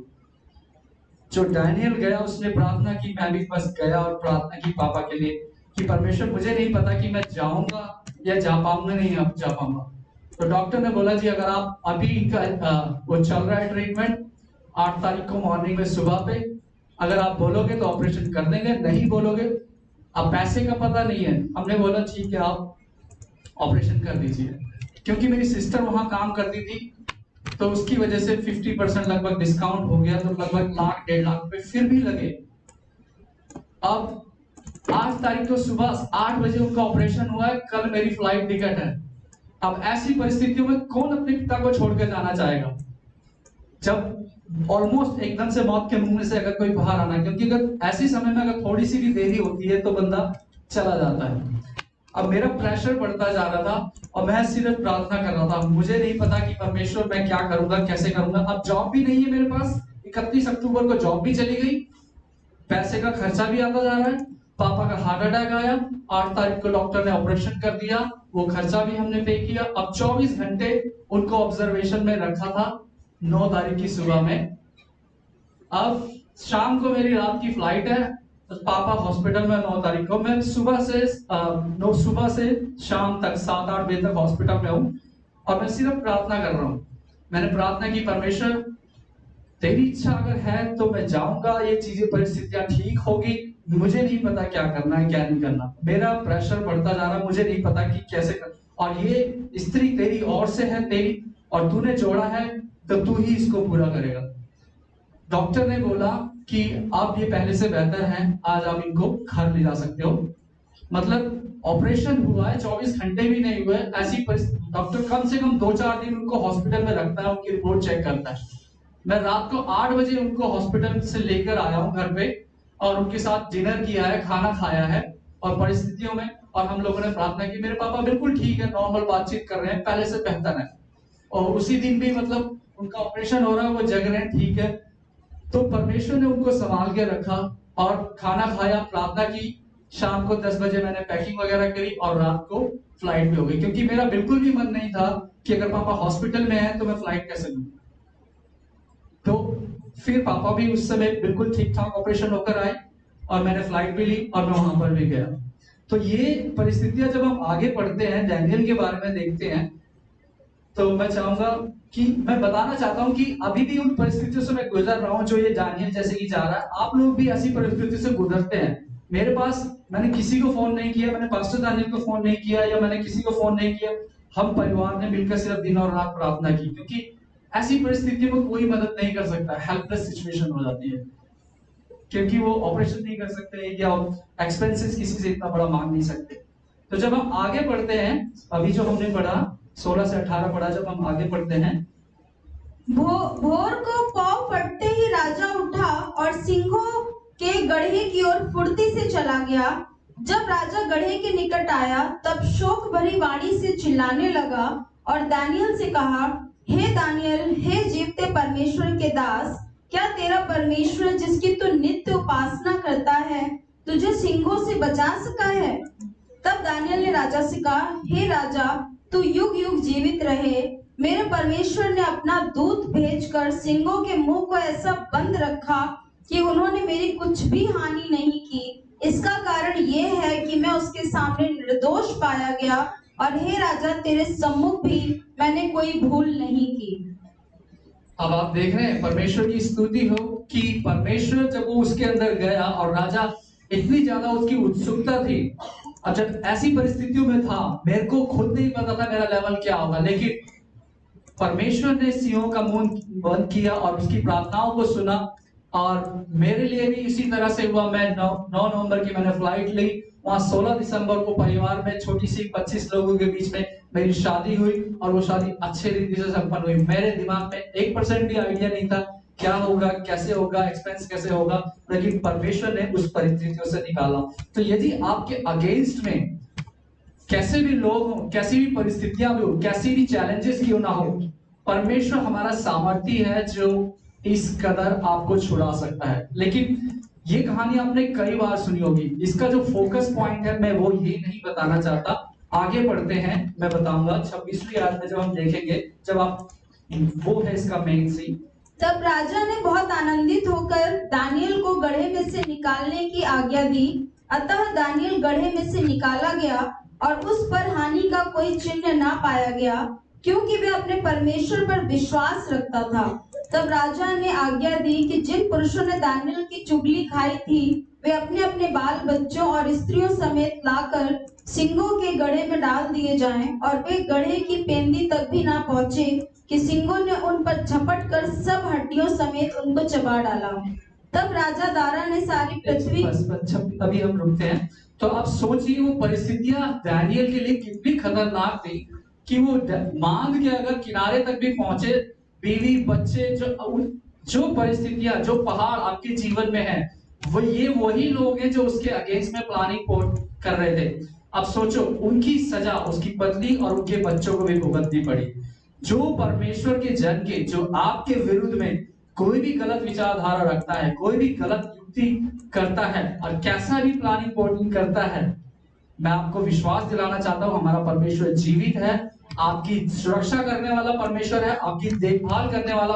जो डैनियल गया, उसने प्रार्थना की, मैं भी बस गया और प्रार्थना की पापा के लिए कि परमेश्वर मुझे नहीं पता कि मैं जाऊंगा या जा पाऊंगा, नहीं अब जा पाऊंगा। तो डॉक्टर ने बोला जी अगर आप अभी वो चल रहा है ट्रीटमेंट, 8 तारीख को मॉर्निंग में सुबह पे अगर आप बोलोगे तो ऑपरेशन कर देंगे, नहीं बोलोगे, अब पैसे का पता नहीं है। हमने बोला ठीक है आप ऑपरेशन कर दीजिए, क्योंकि मेरी सिस्टर वहां काम करती थी, तो उसकी वजह से 50% लगभग डिस्काउंट हो गया, तो लगभग 1-1.5 लाख रुपए फिर भी लगे। अब 8 तारीख को सुबह 8 बजे उनका ऑपरेशन हुआ है, कल मेरी फ्लाइट टिकट है। अब ऐसी परिस्थितियों में कौन अपने पिता को छोड़कर जाना चाहेगा, जब ऑलमोस्ट एकदम से मौत के मुंह में से अगर कोई बाहर आना, क्योंकि अगर ऐसे समय में अगर थोड़ी सी भी देरी होती है तो बंदा चला जाता है। अब मेरा प्रेशर बढ़ता जा रहा था, और मैं सिर्फ प्रार्थना कर रहा था, मुझे नहीं पता कि परमेश्वर मैं क्या करूंगा, कैसे करूंगा। अब जॉब भी नहीं है मेरे पास, 31 अक्टूबर को जॉब भी चली गई, पैसे का खर्चा भी आता जा रहा है, पापा का हार्ट अटैक आया, 8 तारीख को डॉक्टर ने ऑपरेशन कर दिया, वो खर्चा भी हमने पे किया। अब 24 घंटे उनको ऑब्जर्वेशन में रखा था 9 तारीख की सुबह में। अब शाम को मेरी रात की फ्लाइट है, तो पापा हॉस्पिटल में 9 तारीख को, मैं सुबह से शाम तक 7-8 बजे तक हॉस्पिटल में हूँ और मैं सिर्फ प्रार्थना कर रहा हूँ। मैंने प्रार्थना की, परमेश्वर तेरी इच्छा अगर है तो मैं जाऊंगा, ये चीजें परिस्थितियां ठीक होगी, मुझे नहीं पता क्या करना है क्या नहीं करना, मेरा प्रेशर बढ़ता जा रहा, मुझे नहीं पता कि कैसे कर, और ये स्त्री तेरी ओर से है, तेरी और तूने जोड़ा है तो तू ही इसको पूरा करेगा। डॉक्टर ने बोला कि अब ये पहले से बेहतर है, आज आप इनको घर ले जा सकते हो। मतलब ऑपरेशन हुआ है, 24 घंटे भी नहीं हुए, ऐसी डॉक्टर कम से कम 2-4 दिन उनको हॉस्पिटल में रखता है, उनकी रिपोर्ट चेक करता है। मैं रात को 8 बजे उनको हॉस्पिटल से लेकर आया हूँ घर पे और उनके साथ डिनर किया है, खाना खाया है और परिस्थितियों में, और हम लोगों ने प्रार्थना की। मेरे पापा बिल्कुल ठीक है, नॉर्मल बातचीत कर रहे हैं, पहले से बेहतर है। और उसी दिन भी मतलब उनका ऑपरेशन हो रहा है, वो जग रहे हैं, ठीक है। तो परमेश्वर ने उनको संभाल के रखा और खाना खाया, प्रार्थना की। शाम को 10 बजे मैंने पैकिंग वगैरह करी और रात को फ्लाइट पे हो गई, क्योंकि मेरा बिल्कुल भी मन नहीं था कि अगर पापा हॉस्पिटल में है तो मैं फ्लाइट कैसे लूं। तो फिर पापा भी उस समय बिल्कुल ठीक ठाक ऑपरेशन होकर आए और मैंने फ्लाइट भी ली और मैं वहां पर भी गया। तो ये परिस्थितियां जब हम आगे पढ़ते हैं, डैनियल के बारे में देखते हैं, तो मैं चाहूंगा कि मैं बताना चाहता हूं कि अभी भी उन परिस्थितियों से मैं गुजर रहा हूं जो ये डैनियल जैसे कि जा रहा है। आप लोग भी ऐसी परिस्थिति से गुजरते हैं। मेरे पास, मैंने किसी को फोन नहीं किया, मैंने पास्टर डैनियल को फोन नहीं किया या मैंने किसी को फोन नहीं किया, हम परिवार ने मिलकर सिर्फ दिन और रात प्रार्थना की, क्योंकि ऐसी परिस्थितियों में कोई मदद नहीं कर सकता, हेल्पलेस सिचुएशन हो जाती है, क्योंकि वो ऑपरेशन नहीं कर सकते या एक्सपेंसेस किसी से इतना बड़ा मांग नहीं सकते। तो जब हम आगे बढ़ते हैं, अभी जो हमने पढ़ा 16 से 18 पढ़ा, जब हम आगे पढ़ते हैं, भोर को पौ फटते ही राजा उठा और सिंहों के गड्ढे की ओर फुर्ती से चला गया। जब राजा गड्ढे के निकट आया तब शोक भरी वाणी से चिल्लाने लगा और दानियल से कहा, हे दानियल, हे जीवते परमेश्वर के दास, क्या तेरा परमेश्वर जिसकी तू नित्य उपासना करता है तुझे सिंहों से बचा सका है? तब दानियल ने राजा से कहा, हे राजा, तू युग युग जीवित रहे। मेरे परमेश्वर ने अपना दूत भेजकर सिंहों के मुंह को ऐसा बंद रखा कि उन्होंने मेरी कुछ भी हानि नहीं की। इसका कारण यह है कि मैं उसके सामने निर्दोष पाया गया और हे राजा, तेरे सम्मुख भी मैंने कोई भूल नहीं की। अब आप देख रहे हैं परमेश्वर की स्तुति हो कि परमेश्वर जब वो उसके अंदर गया और राजा इतनी ज्यादा उसकी उत्सुकता थी, और जब ऐसी परिस्थितियों में था, मेरे को खुद नहीं पता था मेरा लेवल क्या होगा, लेकिन परमेश्वर ने सिंहों का मुंह बंद किया और उसकी प्रार्थनाओं को सुना। और मेरे लिए भी इसी तरह से हुआ। मैं 9 नवंबर की मैंने फ्लाइट ली, वहां 16 दिसंबर को परिवार में छोटी सी 25 लोगों के बीच में मेरी शादी हुई और वो शादी अच्छे रीति से संपन्न हुई। मेरे दिमाग में 1% भी आइडिया नहीं था क्या होगा, कैसे होगा, एक्सपेंस कैसे होगा, लेकिन परमेश्वर ने उस परिस्थितियों से निकाला। तो यदि आपके अगेंस्ट में कैसे भी लोग हो, कैसी भी परिस्थितियां भी हो, कैसी भी चैलेंजेस क्यों ना हो, परमेश्वर हमारा सामर्थ्य है जो इस कदर आपको छुड़ा सकता है। लेकिन ये कहानी आपने कई बार सुनी होगी, इसका जो फोकस पॉइंट है मैं वो ये नहीं बताना चाहता। आगे बढ़ते हैं, मैं बताऊंगा 26वीं आयत में जब हम देखेंगे, जब आप, वो है इसका मेन सीन। तब राजा ने बहुत आनंदित होकर दानियल को गड्ढे में से निकालने की आज्ञा दी। अतः दानियल गड्ढे में से निकाला गया और उस पर हानि का कोई चिन्ह ना पाया गया, क्योंकि वे अपने परमेश्वर पर विश्वास रखता था। तब राजा ने आज्ञा दी कि जिन पुरुषों ने दानियल की चुगली खाई थी वे अपने अपने बाल बच्चों और स्त्रियों समेत लाकर सिंहों के गड्ढे में डाल दिए जाएं, और वे गड्ढे की पेंदी तक भी ना पहुंचे कि सिंहों ने उन पर झपट कर सब हड्डियों समेत उनको चबा डाला। तब राजा दारा ने सारी पृथ्वी, अभी हम रुकते हैं। तो आप सोचिए वो परिस्थितियां दानियल के लिए कितनी खतरनाक थी कि वो मांग के अगर किनारे तक भी पहुंचे, बीवी बच्चे, जो परिस्थितियां, जो पहाड़ आपके जीवन में है, वो ये वही लोग हैं जो उसके अगेंस्ट में प्लानिंग कर रहे थे। अब सोचो, उनकी सजा उसकी पत्नी और उनके बच्चों को भी भुगतनी पड़ी। जो परमेश्वर के जन के, जो आपके विरुद्ध में कोई भी गलत विचारधारा रखता है, कोई भी गलत युक्ति करता है और कैसा भी प्लानिंग करता है, मैं आपको विश्वास दिलाना चाहता हूं, हमारा परमेश्वर जीवित है, आपकी सुरक्षा करने वाला परमेश्वर है, आपकी देखभाल करने वाला,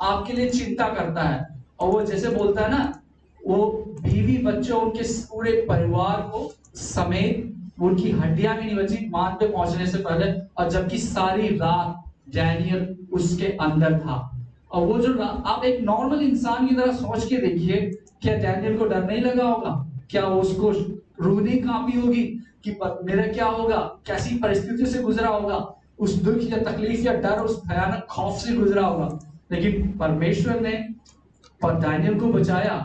आपके लिए चिंता करता है। और वो जैसे बोलता है ना, वो बीवी बच्चों, उनके पूरे परिवार को समेत, उनकी हड्डियां भी नहीं बची मान पे पहुंचने से पहले, और जबकि सारी रात डैनियल उसके अंदर था। और वो जो आप एक नॉर्मल इंसान की तरह सोच के देखिए, क्या डैनियल को डर नहीं लगा होगा? क्या उसको रूह नहीं कांपी होगी कि मेरा क्या होगा, कैसी परिस्थितियों से गुजरा होगा, उस दुख या तकलीफ या डर, उस भयानक खौफ से गुजरा होगा? लेकिन परमेश्वर ने डैनियल को बचाया।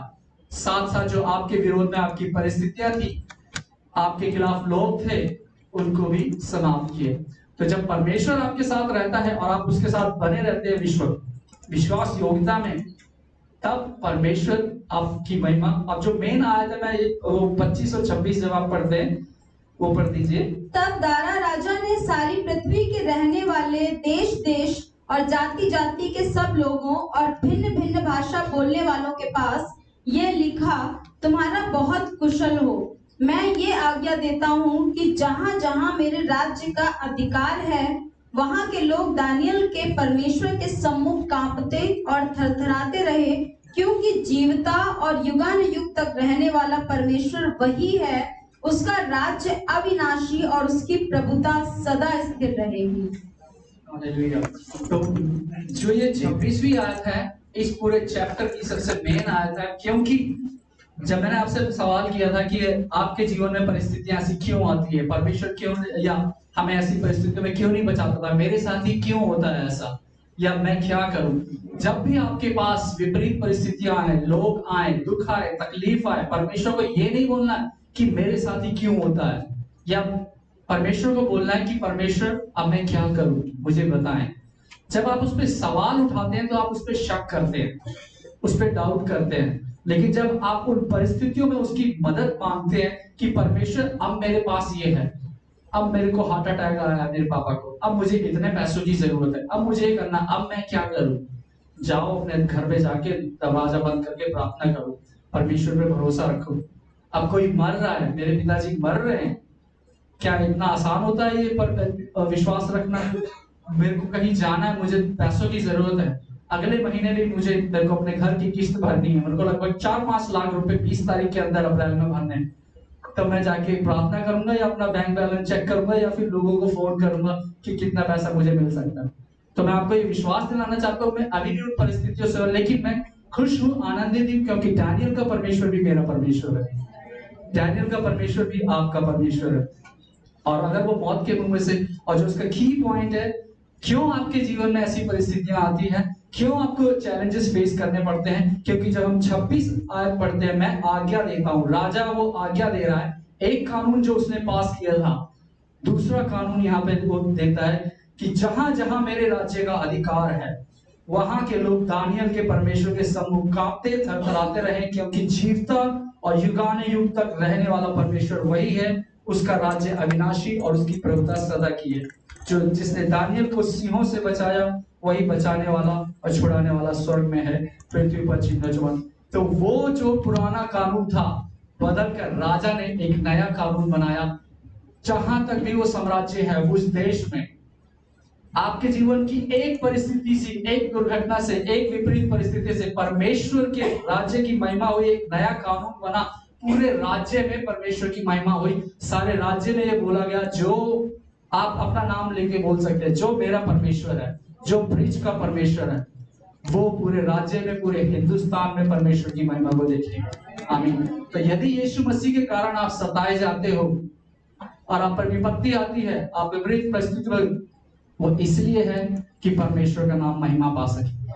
साथ साथ जो आपके विरोध में आपकी परिस्थितियां थी, आपके खिलाफ लोग थे, उनको भी समाप्त किए। तो जब परमेश्वर आपके साथ रहता है और आप उसके साथ बने रहते हैं विश्वास योग्यता में, तब परमेश्वर आपकी महिमा। अब जो मेन आयत है, मैं 25 और 26 जब आप पढ़ते हैं वो पढ़ दीजिए। तब दारा राजा ने सारी पृथ्वी के रहने वाले देश देश और जाति जाति के सब लोगों और भिन्न भिन्न भाषा बोलने वालों के पास ये लिखा, तुम्हारा बहुत कुशल हो। मैं ये आज्ञा देता हूँ कि जहाँ जहाँ मेरे राज्य का अधिकार है, वहाँ के लोग दानियल के परमेश्वर के सम्मुख कांपते और थरथराते रहे, क्योंकि जीवता और युगान युग तक रहने वाला परमेश्वर वही है। उसका राज्य अविनाशी और उसकी प्रभुता सदा स्थिर रहेगी। तो जो ये 26वीं आयत है, इस पूरे चैप्टर की सबसे मेन आयत है, क्योंकि जब मैंने आपसे सवाल किया था कि आपके जीवन में परिस्थितियां ऐसी क्यों आती है, परमेश्वर क्यों या हमें ऐसी परिस्थितियों में क्यों नहीं बचाता था, मेरे साथ ही क्यों होता है ऐसा, या मैं क्या करूं? जब भी आपके पास विपरीत परिस्थितियां आए, लोग आए, दुख आए, तकलीफ आए, परमेश्वर को ये नहीं बोलना कि मेरे साथ ही क्यों होता है, या परमेश्वर को बोलना है कि परमेश्वर अब मैं क्या करूं, मुझे बताएं। जब आप उस पर सवाल उठाते हैं तो आप उस पर शक करते हैं, उस पर डाउट करते हैं। लेकिन जब आप उन परिस्थितियों में उसकी मदद मांगते हैं कि परमेश्वर अब मेरे पास ये है, अब मेरे को हार्ट अटैक आया मेरे पापा को, अब मुझे इतने पैसों की जरूरत है, अब मुझे ये करना, अब मैं क्या करूं? जाओ अपने घर पे जाके दरवाजा बंद करके प्रार्थना करो, परमेश्वर पे भरोसा रखो। अब कोई मर रहा है, मेरे पिताजी मर रहे हैं, क्या इतना आसान होता है ये पर विश्वास रखना? मेरे को कहीं जाना है, मुझे पैसों की जरूरत है, अगले महीने भी मेरे को अपने घर की किस्त भरनी है, मेरे को लगभग 4-5 लाख रुपए 20 तारीख के अंदर अप्रैल में भरने हैं। तो मैं जाके प्रार्थना करूंगा या अपना बैंक बैलेंस चेक करूंगा या फिर लोगों को फोन करूंगा कि कितना पैसा मुझे मिल सकता है? तो मैं आपको ये विश्वास दिलाना चाहता हूँ, मैं अभी भी उन परिस्थितियों से, लेकिन मैं खुश हूँ, आनंदित हूँ, क्योंकि डैनियल का परमेश्वर भी मेरा परमेश्वर है, डैनियल का परमेश्वर भी आपका परमेश्वर है। और अगर वो मौत के मुंह में से, और जो उसका की पॉइंट है, क्यों आपके जीवन में ऐसी परिस्थितियां आती हैं, क्यों आपको चैलेंजेस फेस करने पड़ते हैं? क्योंकि जब हम 26 आयत पढ़ते हैं, मैं आज्ञा देता हूं, राजा वो आज्ञा दे रहा है, एक कानून जो उसने पास किया था, दूसरा कानून यहाँ पे वो देता है कि जहां जहां मेरे राज्य का अधिकार है, वहां के लोग दानियल के परमेश्वर के सम्मुख कांपते थरथराते रहे, क्योंकि जीवता और युगान युग तक रहने वाला परमेश्वर वही है, उसका राज्य अविनाशी और उसकी प्रभुता सदा की है। जो जिसने दानियल को सिंहों से बचाया, वही बचाने वाला और छुड़ाने वाला स्वर्ग में है, पृथ्वी पर चिन्हजवान। तो वो जो पुराना कानून था बदल कर राजा ने एक नया कानून बनाया। जहां तक भी वो साम्राज्य है, उस देश में आपके जीवन की एक परिस्थिति से, एक दुर्घटना से, एक विपरीत परिस्थिति से परमेश्वर के राज्य की महिमा हुई, एक नया कानून बना, पूरे राज्य में परमेश्वर की महिमा हुई। सारे राज्य में ये बोला गया, जो आप अपना नाम लेके बोल सकते हैं, जो मेरा परमेश्वर है, जो ब्रिज का परमेश्वर है, वो पूरे राज्य में, पूरे हिंदुस्तान में परमेश्वर की महिमा को देखेगा। आमीन। तो यदि यीशु मसीह के कारण आप सताए जाते हो और आप पर विपत्ति आती है, आप विपरीत परिस्थिति में, वो इसलिए है कि परमेश्वर का नाम महिमा पा सके।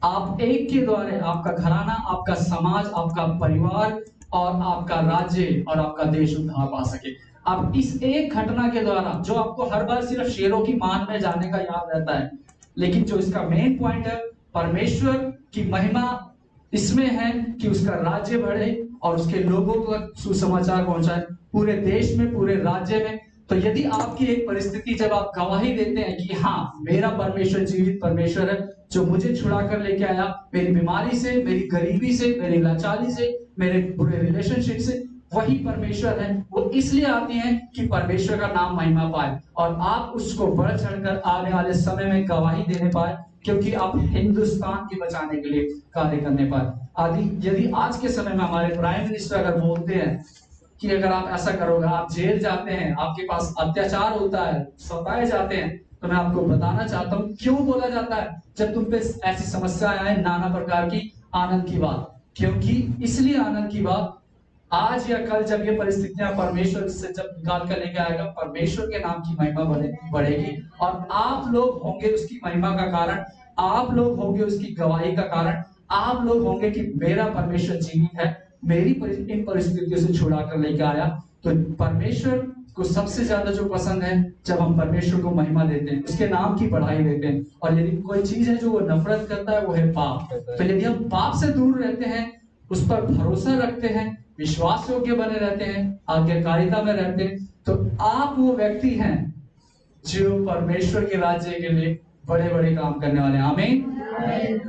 आप एक के द्वारा आपका घराना, आपका समाज, आपका परिवार और आपका राज्य और आपका देश उद्धार पा सके। अब इस एक घटना के द्वारा, जो आपको हर बार सिर्फ शेरों की मान में जाने का याद रहता है, लेकिन जो इसका मेन पॉइंट है, परमेश्वर की महिमा इसमें है कि उसका राज्य बढ़े और उसके लोगों को सुसमाचार पहुंचाए, पूरे देश में, पूरे राज्य में। तो यदि आपकी एक परिस्थिति, जब आप गवाही देते हैं कि हाँ, मेरा परमेश्वर जीवित परमेश्वर है, जो मुझे छुड़ा कर लेके आया मेरी बीमारी से, मेरी गरीबी से, मेरी लाचारी से, मेरे बुरे रिलेशनशिप से, वही परमेश्वर है। वो इसलिए आती हैं कि परमेश्वर का नाम महिमा पाए और आप उसको बढ़ चढ़कर आने वाले समय में गवाही देने पाए, क्योंकि आप हिंदुस्तान के बचाने के लिए कार्य करने पाए। आदि यदि आज के समय में हमारे प्राइम मिनिस्टर अगर बोलते हैं कि अगर आप ऐसा करोगे, आप जेल जाते हैं, आपके पास अत्याचार होता है, सताए जाते हैं, तो मैं आपको बताना चाहता हूं क्यों बोला जाता है जब तुम पे ऐसी समस्याएं आए नाना प्रकार की, आनंद की बात। क्योंकि इसलिए आनंद की बात, आज या कल जब ये परिस्थितियां परमेश्वर से जब निकाल कर लेके आएगा, परमेश्वर के नाम की महिमा बढ़ेगी और आप लोग होंगे उसकी महिमा का कारण, आप लोग होंगे उसकी गवाही का कारण, आप लोग होंगे कि मेरा परमेश्वर जीवित है, मेरी इन परिस्थितियों से छुड़ा कर लेके आया। तो परमेश्वर को सबसे ज्यादा जो पसंद है जब हम परमेश्वर को महिमा देते हैं, उसके नाम की बढ़ाई देते हैं। और यदि कोई चीज है जो वो नफरत करता है वो है पाप। तो यदि हम पाप से दूर रहते हैं, उस पर भरोसा रखते हैं, विश्वास योग्य बने रहते हैं, आज्ञाकारिता में रहते हैं, तो आप वो व्यक्ति हैं जो परमेश्वर के राज्य के लिए बड़े बड़े काम करने वाले हैं। आमीन।